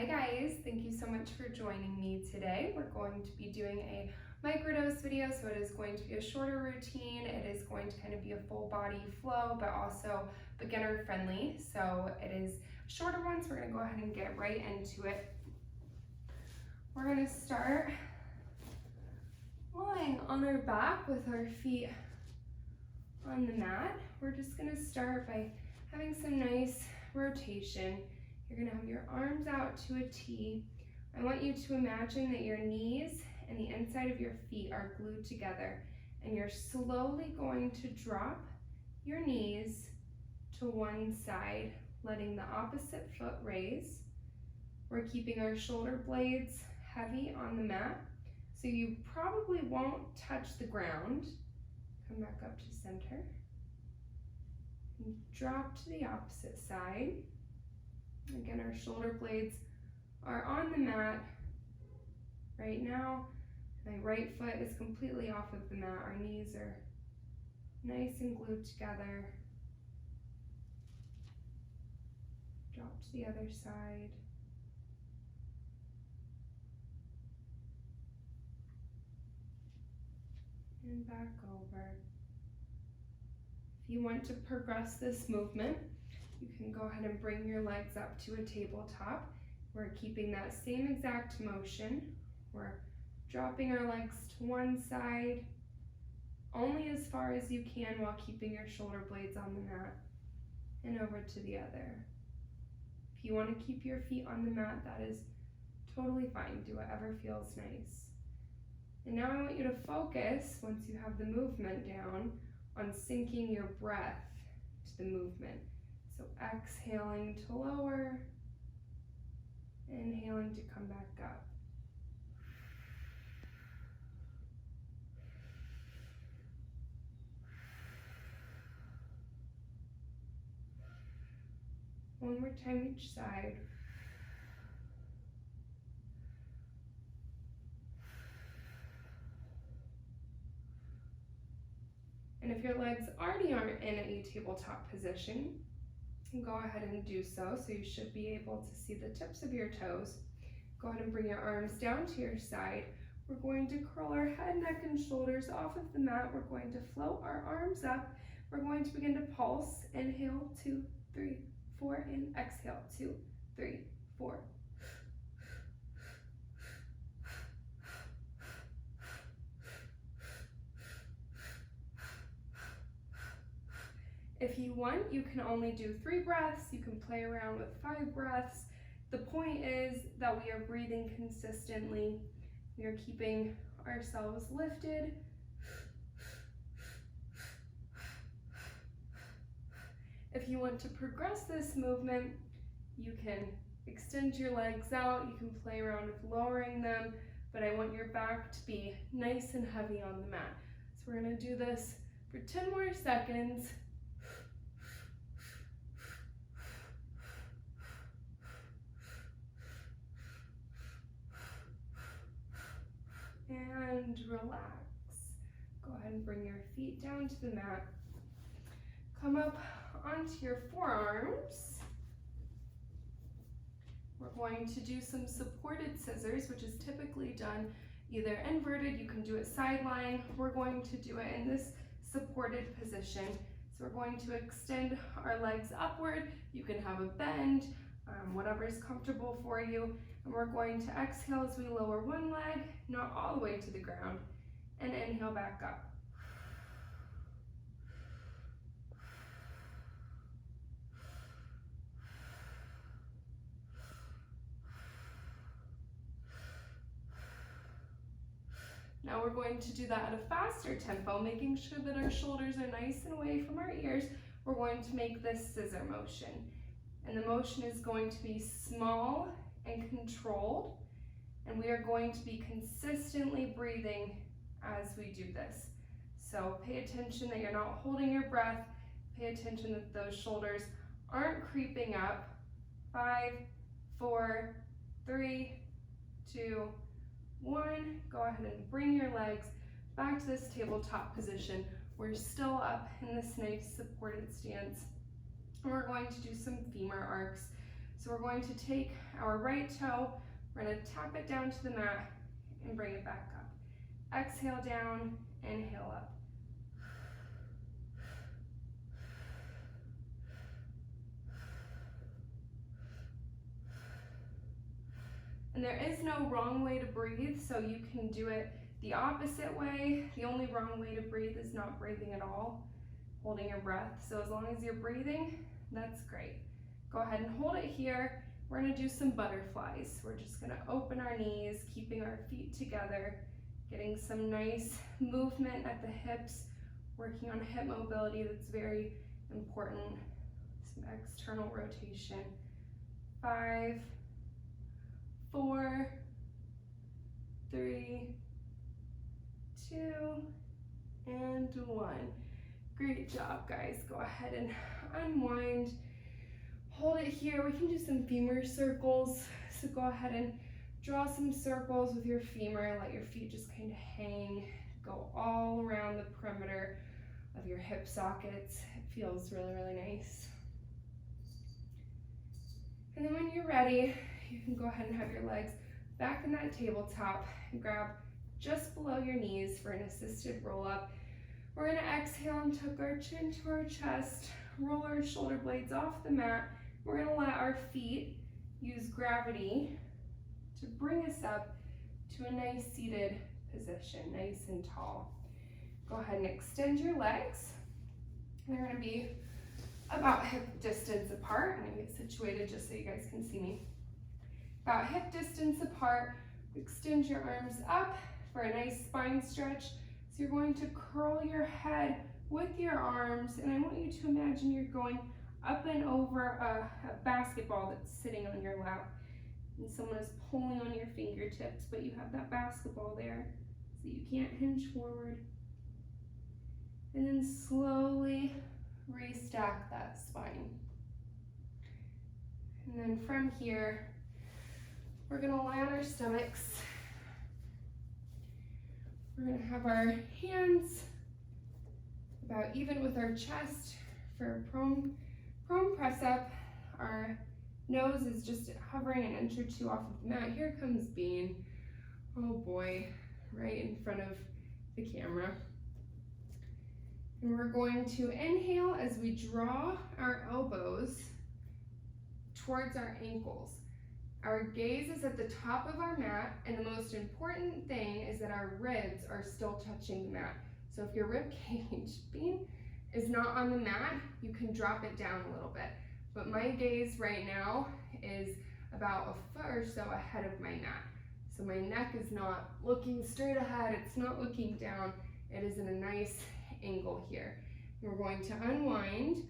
Hi guys, thank you so much for joining me today. We're going to be doing a microdose video, so it is going to be a shorter routine. It is going to kind of be a full body flow, but also beginner friendly. So it is shorter ones. We're gonna go ahead and get right into it. We're gonna start lying on our back with our feet on the mat. We're just gonna start by having some nice rotation. You're gonna have your arms out to a T. I want you to imagine that your knees and the inside of your feet are glued together, and you're slowly going to drop your knees to one side, letting the opposite foot raise. We're keeping our shoulder blades heavy on the mat, so you probably won't touch the ground. Come back up to center. And drop to the opposite side. Again, our shoulder blades are on the mat. Right now, my right foot is completely off of the mat. Our knees are nice and glued together. Drop to the other side. And back over. If you want to progress this movement, you can go ahead and bring your legs up to a tabletop. We're keeping that same exact motion. We're dropping our legs to one side, only as far as you can while keeping your shoulder blades on the mat, and over to the other. If you want to keep your feet on the mat, that is totally fine. Do whatever feels nice. And now I want you to focus, once you have the movement down, on syncing your breath to the movement. So exhaling to lower, inhaling to come back up. One more time each side. And if your legs already aren't in a tabletop position, go ahead and do so. So you should be able to see the tips of your toes. Go ahead and bring your arms down to your side. We're going to curl our head, neck, and shoulders off of the mat. We're going to float our arms up. We're going to begin to pulse. Inhale, 2, 3, 4, and exhale, 2, 3, 4. If you want, you can only do 3 breaths. You can play around with 5 breaths. The point is that we are breathing consistently. We are keeping ourselves lifted. If you want to progress this movement, you can extend your legs out. You can play around with lowering them, but I want your back to be nice and heavy on the mat. So we're going to do this for 10 more seconds. And relax. Go ahead and bring your feet down to the mat. Come up onto your forearms. We're going to do some supported scissors, which is typically done either inverted, you can do it side lying. We're going to do it in this supported position. So we're going to extend our legs upward. You can have a bend, whatever is comfortable for you. And we're going to exhale as we lower one leg, not all the way to the ground, and inhale back up. Now we're going to do that at a faster tempo, making sure that our shoulders are nice and away from our ears. We're going to make this scissor motion. And the motion is going to be small and controlled, and we are going to be consistently breathing as we do this. So pay attention that you're not holding your breath. Pay attention that those shoulders aren't creeping up. 5, 4, 3, 2, 1. Go ahead and bring your legs back to this tabletop position. We're still up in this nice supported stance. And we're going to do some femur arcs. So we're going to take our right toe, we're going to tap it down to the mat and bring it back up. Exhale down, inhale up. And there is no wrong way to breathe, so you can do it the opposite way. The only wrong way to breathe is not breathing at all, holding your breath. So as long as you're breathing, that's great. Go ahead and hold it here. We're gonna do some butterflies. We're just gonna open our knees, keeping our feet together, getting some nice movement at the hips, working on hip mobility, that's very important. Some external rotation. 5, 4, 3, 2, and 1. Great job, guys. Go ahead and unwind. Hold it here. We can do some femur circles. So go ahead and draw some circles with your femur. Let your feet just kind of hang. Go all around the perimeter of your hip sockets. It feels really, really nice. And then when you're ready, you can go ahead and have your legs back in that tabletop and grab just below your knees for an assisted roll up. We're gonna exhale and tuck our chin to our chest, roll our shoulder blades off the mat. We're gonna let our feet use gravity to bring us up to a nice seated position, nice and tall. Go ahead and extend your legs. They're gonna be about hip distance apart. I'm gonna get situated just so you guys can see me. About hip distance apart. Extend your arms up for a nice spine stretch. So you're going to curl your head with your arms, and I want you to imagine you're going up and over a basketball that's sitting on your lap, and someone is pulling on your fingertips, but you have that basketball there, so you can't hinge forward. And then slowly restack that spine. And then from here, we're gonna lie on our stomachs. We're gonna have our hands about even with our chest for prone press up. Our nose is just hovering an inch or two off of the mat. Here comes Bean. Oh boy, right in front of the camera. And we're going to inhale as we draw our elbows towards our ankles. Our gaze is at the top of our mat, and the most important thing is that our ribs are still touching the mat. So if your rib cage, Bean, is not on the mat, you can drop it down a little bit. But my gaze right now is about a foot or so ahead of my mat. So my neck is not looking straight ahead, it's not looking down, it is in a nice angle here. And we're going to unwind,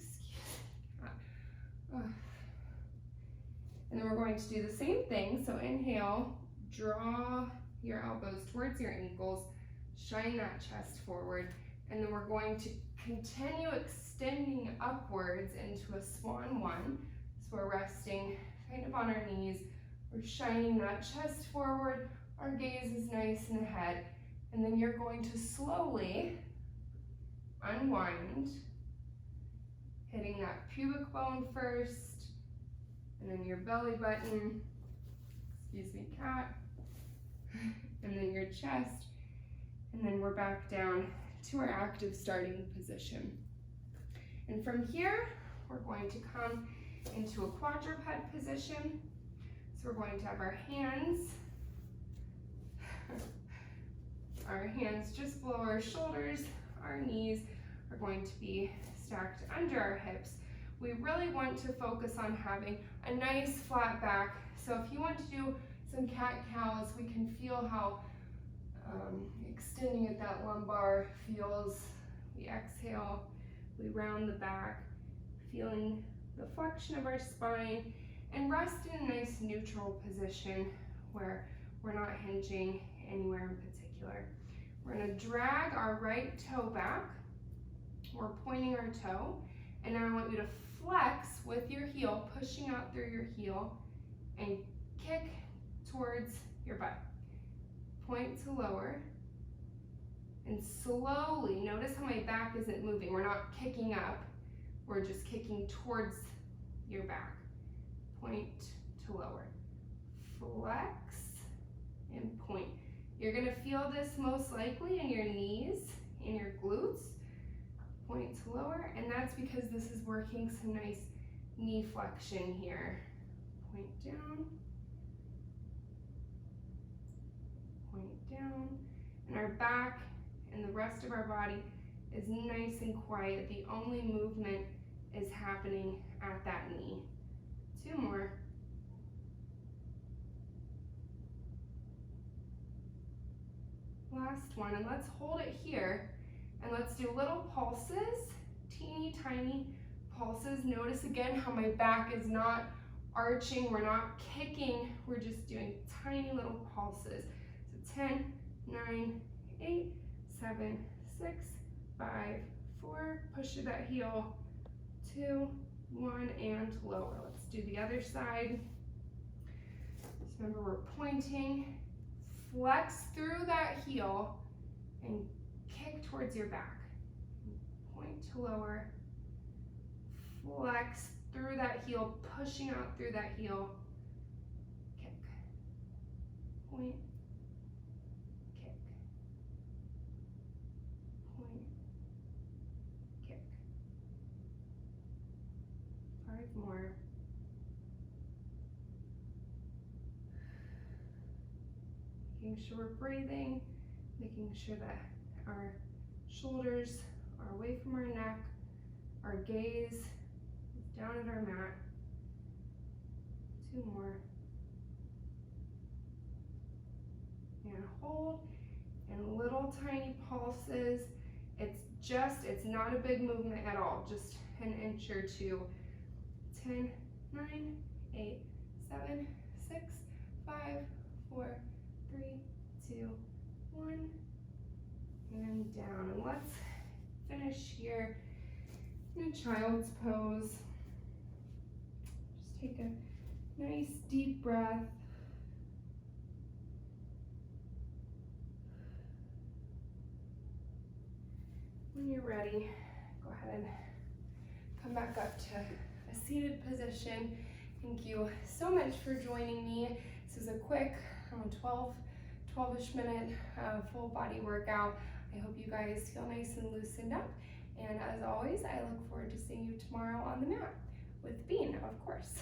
and then we're going to do the same thing. So inhale, draw your elbows towards your ankles, shine that chest forward, and then we're going to continue extending upwards into a swan one. So we're resting kind of on our knees, we're shining that chest forward, our gaze is nice and ahead, and then you're going to slowly unwind, hitting that pubic bone first, and then your belly button, excuse me, cat, and then your chest, and then we're back down to our active starting position. And from here, we're going to come into a quadruped position. So we're going to have our hands just below our shoulders. Our knees are going to be stacked under our hips. We really want to focus on having a nice flat back. So if you want to do some cat-cows, we can feel how extending at that lumbar feels. We exhale, we round the back, feeling the flexion of our spine, and rest in a nice neutral position where we're not hinging anywhere in particular. We're going to drag our right toe back. We're pointing our toe, and now I want you to flex with your heel, pushing out through your heel, and kick towards your butt. Point to lower, and slowly, notice how my back isn't moving. We're not kicking up, we're just kicking towards your back. point to lower. Flex and point. You're gonna feel this most likely in your knees, in your glutes. Point to lower, and that's because this is working some nice knee flexion here. Point down, point down, and our back and the rest of our body is nice and quiet. The only movement is happening at that knee. 2 more. Last one, and let's hold it here, and let's do little pulses, teeny tiny pulses. Notice again how my back is not arching, we're not kicking, we're just doing tiny little pulses. So 10, 9, 8, 7, 6, 5, 4, push through that heel, 2, 1, and lower. Let's do the other side. Just remember we're pointing, flex through that heel, and kick towards your back. Point to lower, flex through that heel, pushing out through that heel, kick, point, kick, point, kick. 5 more. Making sure we're breathing, making sure that our shoulders are away from our neck, our gaze is down at our mat. 2 more. And hold, and little tiny pulses. It's not a big movement at all, just an inch or 2. 10, 9, 8, 7, 6, 5, 4, 3, 2, 1, and down. And let's finish here in a child's pose. Just take a nice deep breath. When you're ready, go ahead and come back up to a seated position. Thank you so much for joining me. This is a quick 12-ish minute full body workout. I hope you guys feel nice and loosened up. And as always, I look forward to seeing you tomorrow on the mat with Bean, of course.